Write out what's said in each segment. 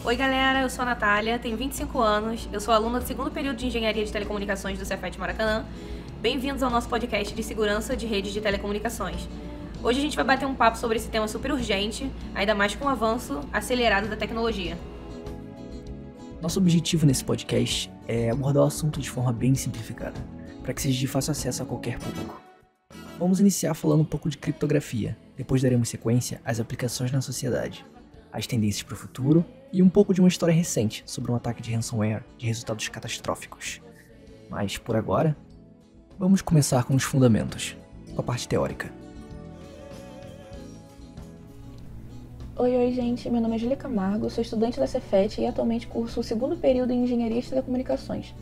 Oi galera, eu sou a Natália, tenho 25 anos, eu sou aluna do segundo período de Engenharia de Telecomunicações do Cefet Maracanã. Bem-vindos ao nosso podcast de segurança de redes de telecomunicações. Hoje a gente vai bater um papo sobre esse tema super urgente, ainda mais com o avanço acelerado da tecnologia. Nosso objetivo nesse podcast é abordar o assunto de forma bem simplificada, para que seja de fácil acesso a qualquer público. Vamos iniciar falando um pouco de criptografia, depois daremos sequência às aplicações na sociedade, as tendências para o futuro e um pouco de uma história recente sobre um ataque de ransomware de resultados catastróficos. Mas, por agora, vamos começar com os fundamentos, com a parte teórica. Oi, gente, meu nome é Júlia Camargo, sou estudante da Cefet e atualmente curso o segundo período em Engenharia de Telecomunicações.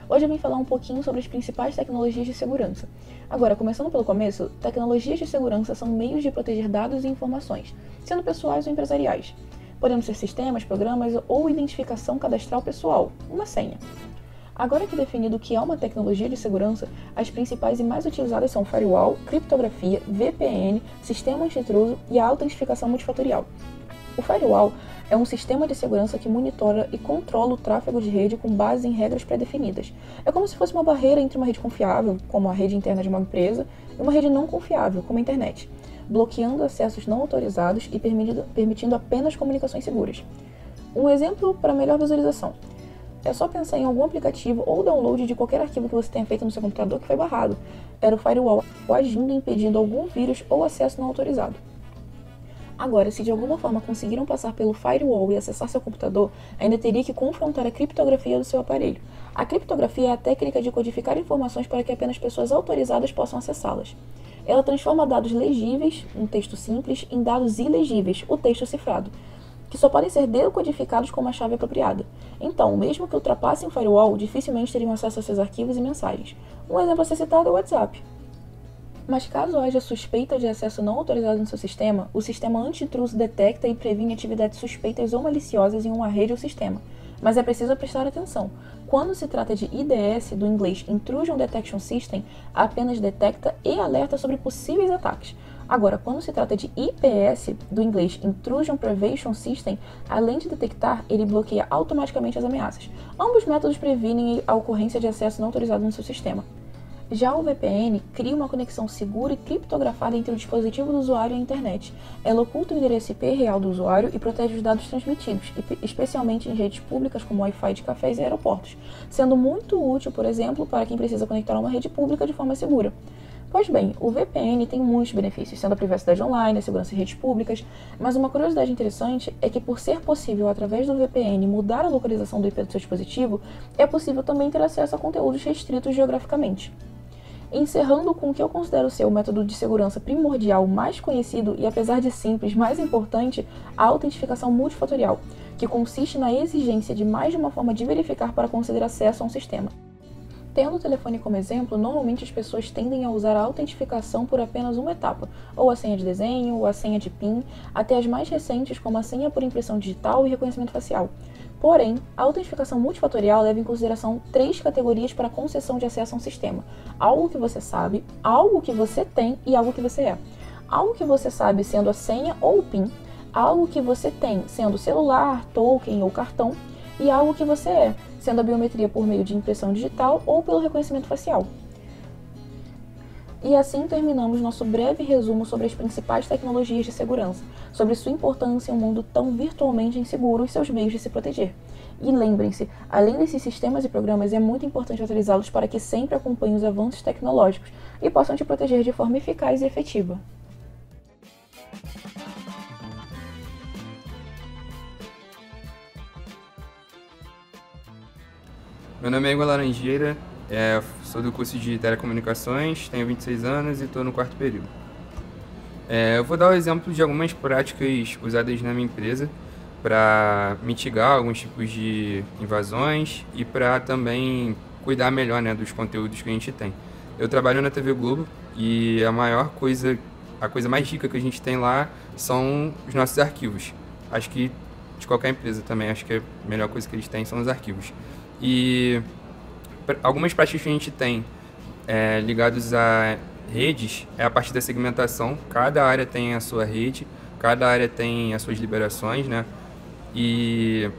Hoje eu vim falar um pouquinho sobre as principais tecnologias de segurança. Agora, começando pelo começo, tecnologias de segurança são meios de proteger dados e informações, sendo pessoais ou empresariais. Podem ser sistemas, programas ou identificação cadastral pessoal, uma senha. Agora que definido o que é uma tecnologia de segurança, as principais e mais utilizadas são firewall, criptografia, VPN, sistema anti-intruso e a autentificação multifatorial. O firewall é um sistema de segurança que monitora e controla o tráfego de rede com base em regras pré-definidas. É como se fosse uma barreira entre uma rede confiável, como a rede interna de uma empresa, e uma rede não confiável, como a internet, bloqueando acessos não autorizados e permitindo apenas comunicações seguras. Um exemplo para melhor visualização. É só pensar em algum aplicativo ou download de qualquer arquivo que você tenha feito no seu computador que foi barrado. Era o firewall agindo e impedindo algum vírus ou acesso não autorizado. Agora, se de alguma forma conseguiram passar pelo firewall e acessar seu computador, ainda teria que confrontar a criptografia do seu aparelho. A criptografia é a técnica de codificar informações para que apenas pessoas autorizadas possam acessá-las. Ela transforma dados legíveis, um texto simples, em dados ilegíveis, o texto cifrado, que só podem ser decodificados com uma chave apropriada. Então, mesmo que ultrapassem o firewall, dificilmente teriam acesso a seus arquivos e mensagens. Um exemplo a ser citado é o WhatsApp. Mas caso haja suspeita de acesso não autorizado no seu sistema, o sistema anti-intruso detecta e previne atividades suspeitas ou maliciosas em uma rede ou sistema. Mas é preciso prestar atenção. Quando se trata de IDS, do inglês Intrusion Detection System, apenas detecta e alerta sobre possíveis ataques. Agora, quando se trata de IPS, do inglês Intrusion Prevention System, além de detectar, ele bloqueia automaticamente as ameaças. Ambos métodos previnem a ocorrência de acesso não autorizado no seu sistema. Já o VPN cria uma conexão segura e criptografada entre o dispositivo do usuário e a internet. Ela oculta o endereço IP real do usuário e protege os dados transmitidos, especialmente em redes públicas como Wi-Fi de cafés e aeroportos, sendo muito útil, por exemplo, para quem precisa conectar a uma rede pública de forma segura. Pois bem, o VPN tem muitos benefícios, sendo a privacidade online, a segurança em redes públicas, mas uma curiosidade interessante é que por ser possível, através do VPN, mudar a localização do IP do seu dispositivo, é possível também ter acesso a conteúdos restritos geograficamente. Encerrando com o que eu considero ser o método de segurança primordial mais conhecido e, apesar de simples, mais importante, a autentificação multifatorial, que consiste na exigência de mais de uma forma de verificar para conceder acesso a um sistema. Tendo o telefone como exemplo, normalmente as pessoas tendem a usar a autentificação por apenas uma etapa, ou a senha de desenho, ou a senha de PIN, até as mais recentes como a senha por impressão digital e reconhecimento facial. Porém, a autentificação multifatorial leva em consideração 3 categorias para a concessão de acesso a um sistema: algo que você sabe, algo que você tem e algo que você é. Algo que você sabe sendo a senha ou o PIN, algo que você tem sendo celular, token ou cartão, e algo que você é, sendo a biometria por meio de impressão digital ou pelo reconhecimento facial. E assim terminamos nosso breve resumo sobre as principais tecnologias de segurança, sobre sua importância em um mundo tão virtualmente inseguro e seus meios de se proteger. E lembrem-se, além desses sistemas e programas, é muito importante atualizá-los para que sempre acompanhem os avanços tecnológicos e possam te proteger de forma eficaz e efetiva. Meu nome é Igor Laranjeira, sou do curso de Telecomunicações, tenho 26 anos e estou no quarto período. Eu vou dar o exemplo de algumas práticas usadas na minha empresa para mitigar alguns tipos de invasões e para também cuidar melhor, né, dos conteúdos que a gente tem. Eu trabalho na TV Globo e a coisa mais rica que a gente tem lá são os nossos arquivos. Acho que de qualquer empresa também, acho que a melhor coisa que eles têm são os arquivos. E algumas práticas que a gente tem ligados a redes é a parte da segmentação. Cada área tem a sua rede, cada área tem as suas liberações, né? E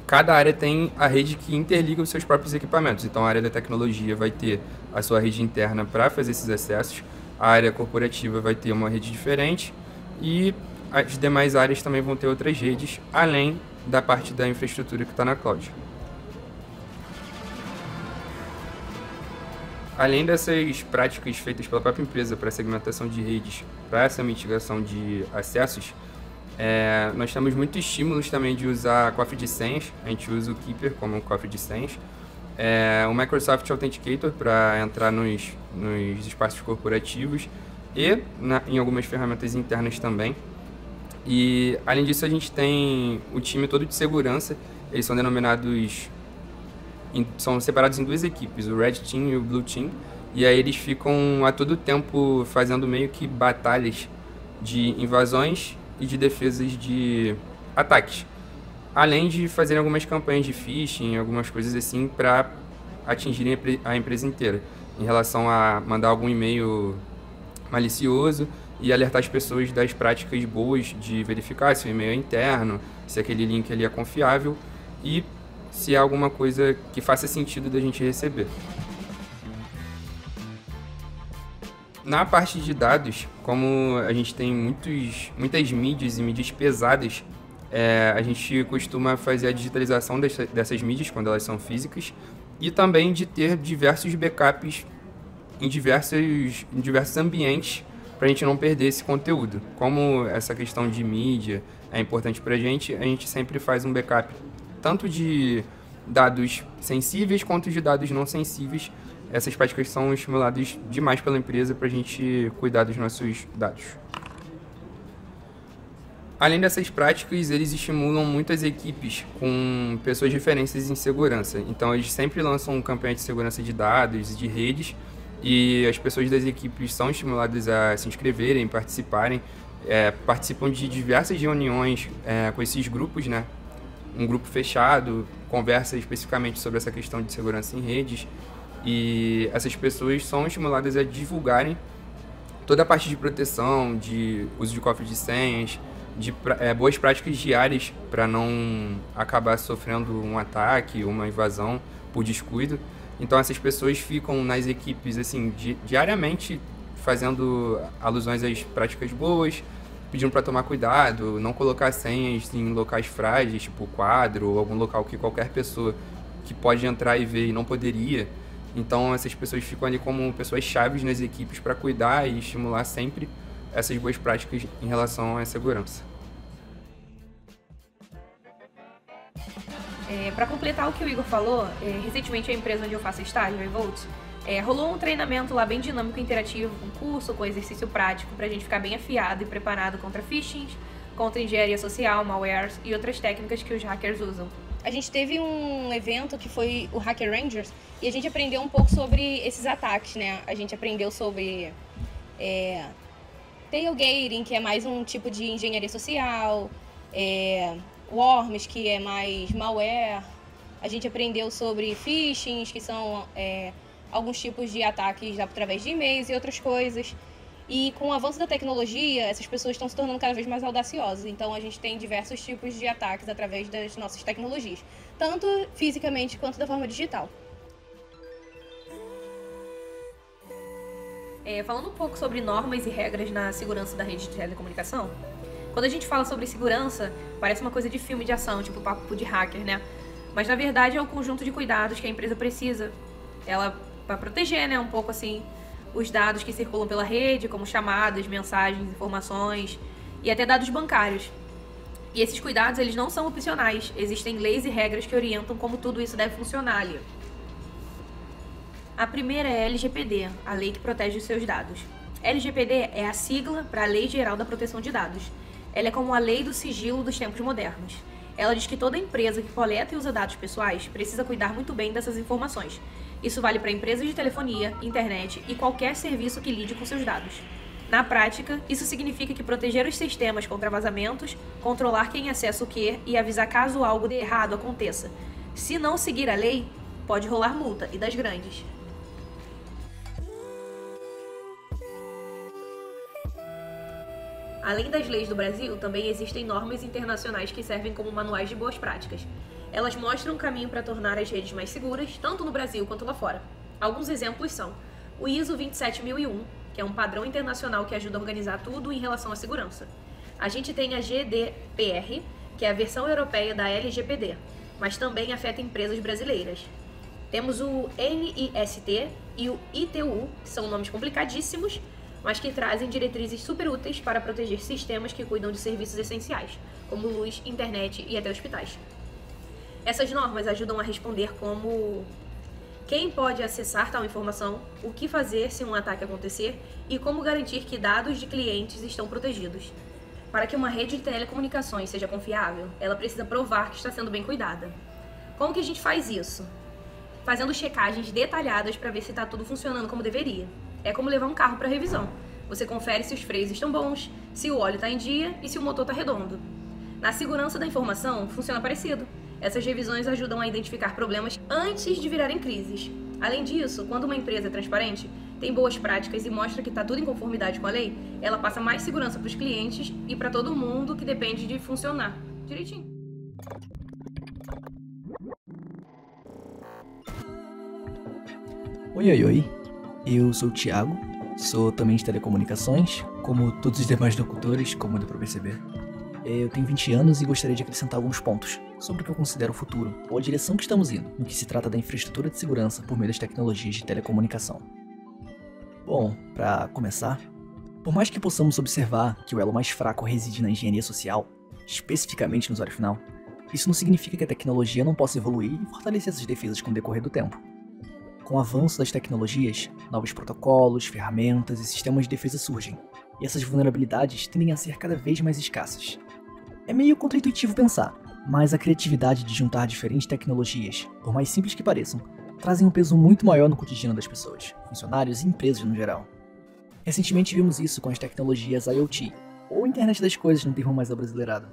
cada área tem a rede que interliga os seus próprios equipamentos. Então, a área da tecnologia vai ter a sua rede interna para fazer esses acessos, a área corporativa vai ter uma rede diferente e as demais áreas também vão ter outras redes, além da parte da infraestrutura que está na cloud. Além dessas práticas feitas pela própria empresa para segmentação de redes, para essa mitigação de acessos, nós temos muitos estímulos também de usar cofre de senhas. A gente usa o Keeper como um cofre de senhas. O Microsoft Authenticator para entrar nos espaços corporativos e em algumas ferramentas internas também. E, além disso, a gente tem o time todo de segurança. Eles são denominados, são separados em duas equipes, o Red Team e o Blue Team. E aí eles ficam a todo tempo fazendo meio que batalhas de invasões e de defesas de ataques. Além de fazerem algumas campanhas de phishing, algumas coisas assim, para atingirem a empresa inteira. Em relação a mandar algum e-mail malicioso e alertar as pessoas das práticas boas de verificar se o e-mail é interno, se aquele link ali é confiável e se é alguma coisa que faça sentido da gente receber. Na parte de dados, como a gente tem muitas mídias e mídias pesadas, a gente costuma fazer a digitalização dessas mídias quando elas são físicas e também de ter diversos backups em diversos ambientes para a gente não perder esse conteúdo. Como essa questão de mídia é importante para a gente sempre faz um backup tanto de dados sensíveis quanto de dados não sensíveis. Essas práticas são estimuladas demais pela empresa para a gente cuidar dos nossos dados. Além dessas práticas, eles estimulam muitas equipes com pessoas referências em segurança. Então, eles sempre lançam campanhas de segurança de dados e de redes, e as pessoas das equipes são estimuladas a se inscreverem, participarem, participam de diversas reuniões com esses grupos, né? Um grupo fechado, conversa especificamente sobre essa questão de segurança em redes, e essas pessoas são estimuladas a divulgarem toda a parte de proteção, de uso de cofre de senhas, de boas práticas diárias para não acabar sofrendo um ataque, uma invasão por descuido. Então essas pessoas ficam nas equipes assim, diariamente fazendo alusões às práticas boas, pedindo para tomar cuidado, não colocar senhas em locais frágeis, tipo quadro ou algum local que qualquer pessoa que pode entrar e ver e não poderia. Então essas pessoas ficam ali como pessoas chaves nas equipes para cuidar e estimular sempre essas boas práticas em relação à segurança. Para completar o que o Igor falou, recentemente a empresa onde eu faço estágio, a Evolt, rolou um treinamento lá bem dinâmico e interativo, com curso, com exercício prático, para a gente ficar bem afiado e preparado contra phishing, contra engenharia social, malwares e outras técnicas que os hackers usam. A gente teve um evento que foi o Hacker Rangers e a gente aprendeu um pouco sobre esses ataques, né? A gente aprendeu sobre tailgating, que é mais um tipo de engenharia social, worms, que é mais malware. A gente aprendeu sobre phishing, que são alguns tipos de ataques através de e-mails e outras coisas. E com o avanço da tecnologia, essas pessoas estão se tornando cada vez mais audaciosas. Então a gente tem diversos tipos de ataques através das nossas tecnologias, tanto fisicamente quanto da forma digital. Falando um pouco sobre normas e regras na segurança da rede de telecomunicação, quando a gente fala sobre segurança, parece uma coisa de filme de ação, tipo papo de hacker, né? Mas na verdade é o conjunto de cuidados que a empresa precisa, para proteger, né, um pouco assim, os dados que circulam pela rede, como chamadas, mensagens, informações e até dados bancários. E esses cuidados, eles não são opcionais, existem leis e regras que orientam como tudo isso deve funcionar ali. A primeira é a LGPD, a lei que protege os seus dados. LGPD é a sigla para a Lei Geral da Proteção de Dados. Ela é como a lei do sigilo dos tempos modernos. Ela diz que toda empresa que coleta e usa dados pessoais precisa cuidar muito bem dessas informações. Isso vale para empresas de telefonia, internet e qualquer serviço que lide com seus dados. Na prática, isso significa que proteger os sistemas contra vazamentos, controlar quem acessa o quê e avisar caso algo de errado aconteça. Se não seguir a lei, pode rolar multa, e das grandes. Além das leis do Brasil, também existem normas internacionais que servem como manuais de boas práticas. Elas mostram um caminho para tornar as redes mais seguras, tanto no Brasil quanto lá fora. Alguns exemplos são o ISO 27001, que é um padrão internacional que ajuda a organizar tudo em relação à segurança. A gente tem a GDPR, que é a versão europeia da LGPD, mas também afeta empresas brasileiras. Temos o NIST e o ITU, que são nomes complicadíssimos, mas que trazem diretrizes super úteis para proteger sistemas que cuidam de serviços essenciais, como luz, internet e até hospitais. Essas normas ajudam a responder como quem pode acessar tal informação, o que fazer se um ataque acontecer e como garantir que dados de clientes estão protegidos. Para que uma rede de telecomunicações seja confiável, ela precisa provar que está sendo bem cuidada. Como que a gente faz isso? Fazendo checagens detalhadas para ver se está tudo funcionando como deveria. É como levar um carro para revisão. Você confere se os freios estão bons, se o óleo está em dia e se o motor está redondo. Na segurança da informação, funciona parecido. Essas revisões ajudam a identificar problemas antes de virarem crises. Além disso, quando uma empresa é transparente, tem boas práticas e mostra que está tudo em conformidade com a lei, ela passa mais segurança para os clientes e para todo mundo que depende de funcionar direitinho. Oi, eu sou o Thiago, sou também de telecomunicações, como todos os demais locutores, como deu pra perceber. Eu tenho 20 anos e gostaria de acrescentar alguns pontos sobre o que eu considero o futuro, ou a direção que estamos indo, no que se trata da infraestrutura de segurança por meio das tecnologias de telecomunicação. Bom, para começar, por mais que possamos observar que o elo mais fraco reside na engenharia social, especificamente no usuário final, isso não significa que a tecnologia não possa evoluir e fortalecer essas defesas com o decorrer do tempo. Com o avanço das tecnologias, novos protocolos, ferramentas e sistemas de defesa surgem, e essas vulnerabilidades tendem a ser cada vez mais escassas. É meio contraintuitivo pensar, mas a criatividade de juntar diferentes tecnologias, por mais simples que pareçam, trazem um peso muito maior no cotidiano das pessoas, funcionários e empresas no geral. Recentemente vimos isso com as tecnologias IoT, ou Internet das Coisas no termo mais abrasileirado,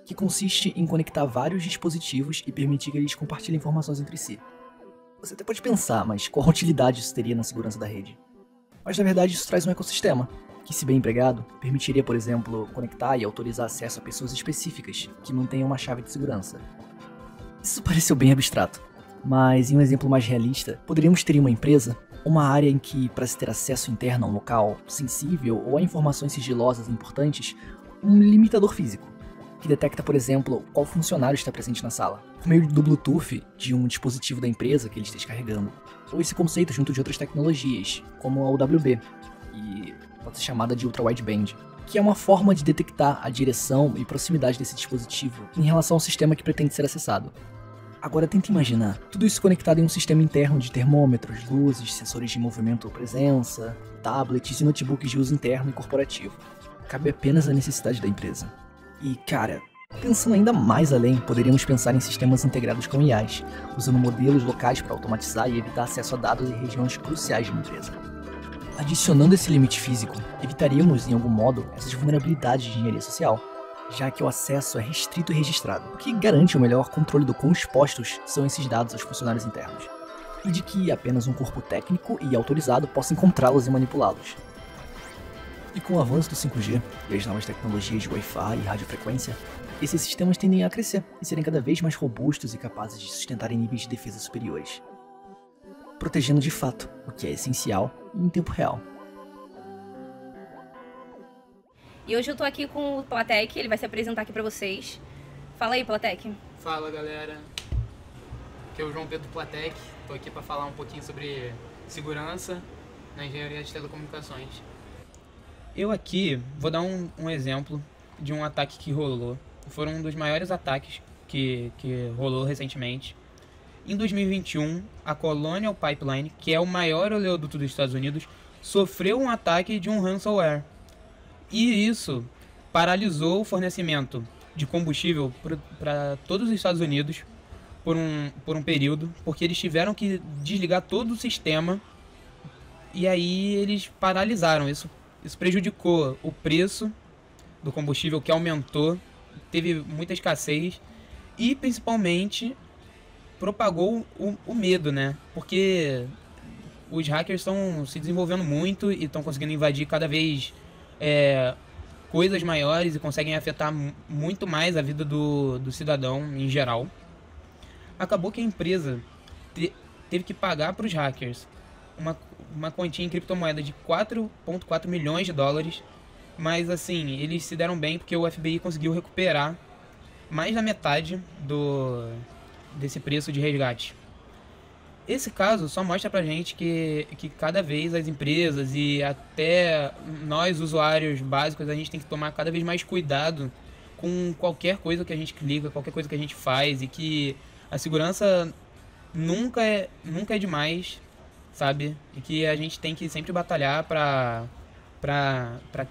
que consiste em conectar vários dispositivos e permitir que eles compartilhem informações entre si. Você até pode pensar, mas qual utilidade isso teria na segurança da rede? Mas na verdade isso traz um ecossistema, que se bem empregado, permitiria, por exemplo, conectar e autorizar acesso a pessoas específicas que mantenham uma chave de segurança. Isso pareceu bem abstrato, mas em um exemplo mais realista, poderíamos ter em uma empresa uma área em que, para se ter acesso interno a um local sensível ou a informações sigilosas importantes, um limitador físico, que detecta, por exemplo, qual funcionário está presente na sala, por meio do Bluetooth de um dispositivo da empresa que ele esteja carregando, ou esse conceito junto de outras tecnologias, como a UWB, e pode ser chamada de Ultra-Wideband, que é uma forma de detectar a direção e proximidade desse dispositivo em relação ao sistema que pretende ser acessado. Agora tenta imaginar, tudo isso conectado em um sistema interno de termômetros, luzes, sensores de movimento ou presença, tablets e notebooks de uso interno e corporativo. Cabe apenas à necessidade da empresa. E, cara, pensando ainda mais além, poderíamos pensar em sistemas integrados com IAs, usando modelos locais para automatizar e evitar acesso a dados em regiões cruciais de uma empresa. Adicionando esse limite físico, evitaríamos, em algum modo, essas vulnerabilidades de engenharia social, já que o acesso é restrito e registrado, o que garante o melhor controle do quão expostos são esses dados aos funcionários internos, e de que apenas um corpo técnico e autorizado possa encontrá-los e manipulá-los. E com o avanço do 5G e as novas tecnologias de Wi-Fi e radiofrequência, esses sistemas tendem a crescer e serem cada vez mais robustos e capazes de sustentarem níveis de defesa superiores, protegendo de fato o que é essencial e em tempo real. E hoje eu tô aqui com o Platek, ele vai se apresentar aqui pra vocês. Fala aí, Platek. Fala, galera. Aqui é o João Pedro Platek, tô aqui para falar um pouquinho sobre segurança na engenharia de telecomunicações. Eu aqui vou dar um exemplo de um ataque que rolou. Foram um dos maiores ataques que rolou recentemente. Em 2021, a Colonial Pipeline, que é o maior oleoduto dos Estados Unidos, sofreu um ataque de um ransomware. E isso paralisou o fornecimento de combustível para todos os Estados Unidos por um período, porque eles tiveram que desligar todo o sistema e aí eles paralisaram. Isso prejudicou o preço do combustível, que aumentou, teve muita escassez e principalmente propagou o medo, né? Porque os hackers estão se desenvolvendo muito e estão conseguindo invadir cada vez coisas maiores e conseguem afetar muito mais a vida do cidadão em geral. Acabou que a empresa teve que pagar para os hackers uma quantia em criptomoeda de 4,4 milhões de dólares, mas assim, eles se deram bem porque o FBI conseguiu recuperar mais da metade desse preço de resgate. Esse caso só mostra pra gente que cada vez as empresas e até nós, usuários básicos, a gente tem que tomar cada vez mais cuidado com qualquer coisa que a gente clica, qualquer coisa que a gente faz, e que a segurança nunca é demais, sabe? E que a gente tem que sempre batalhar para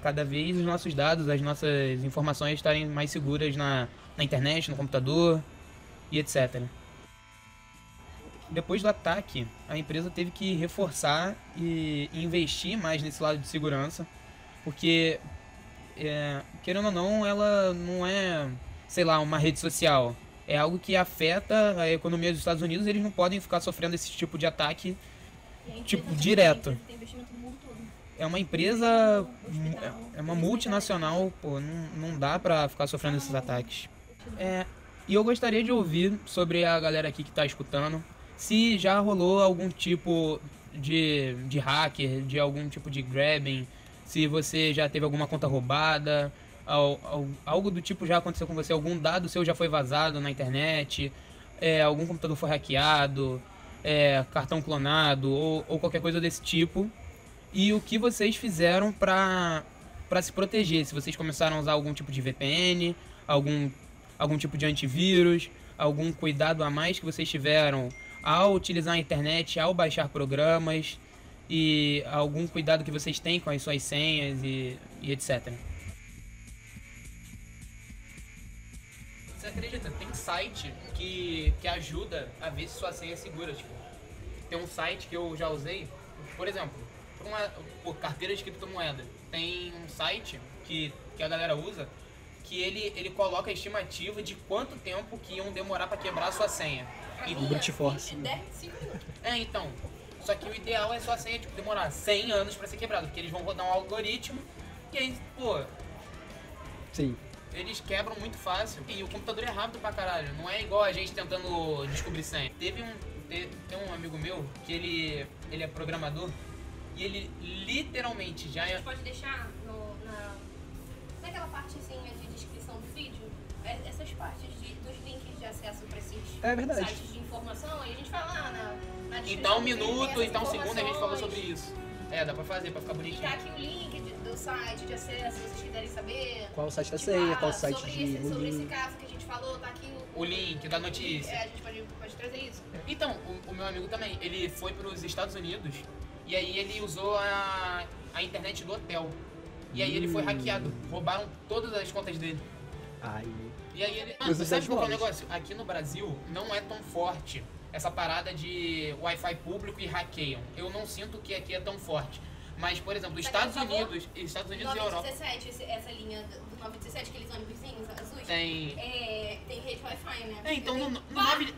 cada vez os nossos dados, as nossas informações estarem mais seguras na internet, no computador e etc. Depois do ataque, a empresa teve que reforçar e investir mais nesse lado de segurança, porque, querendo ou não, ela não é, sei lá, uma rede social. É algo que afeta a economia dos Estados Unidos, e eles não podem ficar sofrendo esse tipo de ataque direto. É uma empresa, é uma multinacional, pô, não dá pra ficar sofrendo esses ataques. E eu gostaria de ouvir sobre a galera aqui que tá escutando, se já rolou algum tipo de hacker, de algum tipo de grabbing, se você já teve alguma conta roubada, algo do tipo já aconteceu com você, algum dado seu já foi vazado na internet, algum computador foi hackeado, cartão clonado ou qualquer coisa desse tipo. E o que vocês fizeram para se proteger, se vocês começaram a usar algum tipo de VPN, algum tipo de antivírus, algum cuidado a mais que vocês tiveram ao utilizar a internet, ao baixar programas, e algum cuidado que vocês têm com as suas senhas e etc. Você acredita? Tem site que ajuda a ver se sua senha é segura. Tipo, tem um site que eu já usei, por exemplo, por carteira de criptomoeda. Tem um site que a galera usa, que ele coloca a estimativa de quanto tempo que iam demorar para quebrar a sua senha. E brute force. 5 minutos. Então. Só que o ideal é sua senha demorar 100 anos para ser quebrada, porque eles vão rodar um algoritmo e aí, pô... Sim. Eles quebram muito fácil. E o computador é rápido pra caralho. Não é igual a gente tentando descobrir senha. Tem um amigo meu que ele é programador e ele literalmente já A gente pode deixar naquela partezinha de descrição do vídeo, essas partes dos links de acesso para esses sites de informação, aí a gente fala na descrição. Então, 1 minuto, então 1 segundo a gente falou sobre isso. Dá pra fazer, pra ficar bonitinho. E tá aqui o link do site de acesso, se vocês quiserem saber. Qual o site da senha, qual o site sobre esse caso que a gente falou, tá aqui o link da notícia. A gente pode trazer isso. Então, o meu amigo também, ele foi pros Estados Unidos e aí ele usou a internet do hotel. E aí ele foi hackeado, roubaram todas as contas dele. E aí ele... sabe qual é o negócio? Aqui no Brasil não é tão forte essa parada de Wi-Fi público e hackeiam. Eu não sinto que aqui é tão forte. Mas, por exemplo, Estados Unidos e Europa... 917, essa linha do 917, aqueles ônibusinhos azuis, tem rede Wi-Fi, né? Então,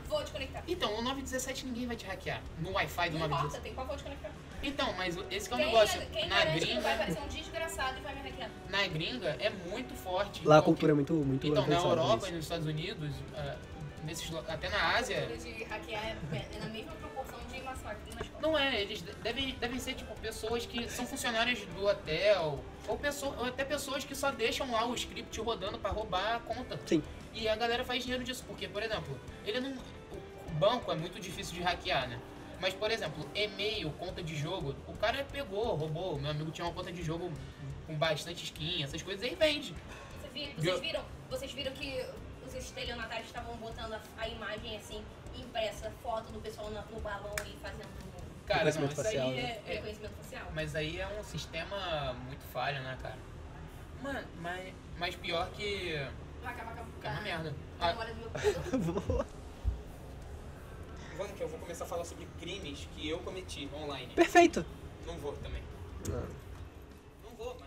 vou te conectar. Então, no 917 ninguém vai te hackear. No Wi-Fi do 917. Não importa, tem qual vou te conectar. Então, mas esse que é o negócio. Na gringa... vai aparecer um desgraçado e vai me hackear. Na gringa é muito forte. Lá a cultura é muito então, na Europa e nos Estados Unidos, até na Ásia... A cultura de hackear é na mesma proporção de massacre na escola. Não é, eles devem ser tipo pessoas que são funcionários do hotel, ou até pessoas que só deixam lá o script rodando pra roubar a conta. Sim. E a galera faz dinheiro disso, porque, por exemplo, o banco é muito difícil de hackear, né? Mas, por exemplo, e-mail, conta de jogo, o cara roubou. Meu amigo tinha uma conta de jogo com bastante skin, essas coisas, aí vende. Vocês viram que os estelionatários estavam botando a imagem assim, impressa, foto do pessoal no balão e fazendo... Cara, não, isso facial, aí reconhecimento facial. Mas aí é um sistema muito falho, né, cara? Mano, mas pior que... É uma merda. A memória do meu computador. Vamos que eu vou começar a falar sobre crimes que eu cometi online. Perfeito. Não vou também. Não. Não vou, mas...